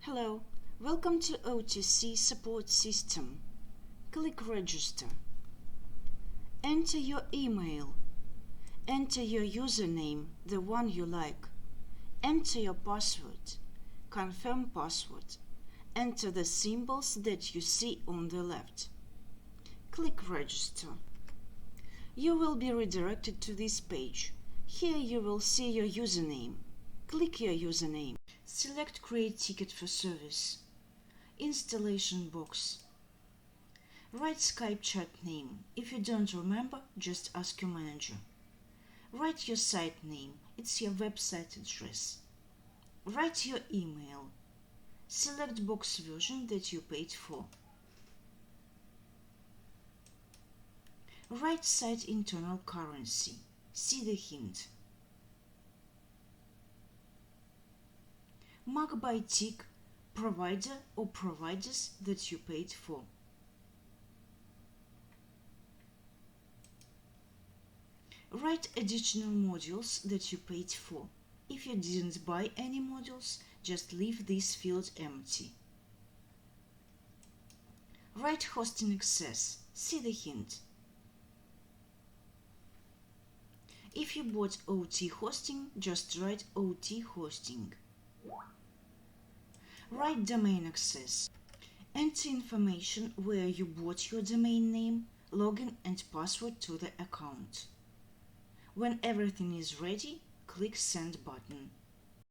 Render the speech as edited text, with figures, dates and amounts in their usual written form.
Hello, welcome to OTC support system. Click register. Enter your email. Enter your username, the one you like. Enter your password. Confirm password. Enter the symbols that you see on the left. Click register. You will be redirected to this page. Here you will see your username. Click your username. Select Create Ticket for Service. Installation box. Write Skype chat name. If you don't remember, just ask your manager. Write your site name. It's your website address. Write your email. Select box version that you paid for. Write site internal currency. See the hint. Mark by tick provider or providers that you paid for. Write additional modules that you paid for. If you didn't buy any modules, just leave this field empty. Write hosting access. See the hint. If you bought OT hosting, just write OT hosting. Write domain access. Enter information where you bought your domain name, login and password to the account. When everything is ready, click Send button.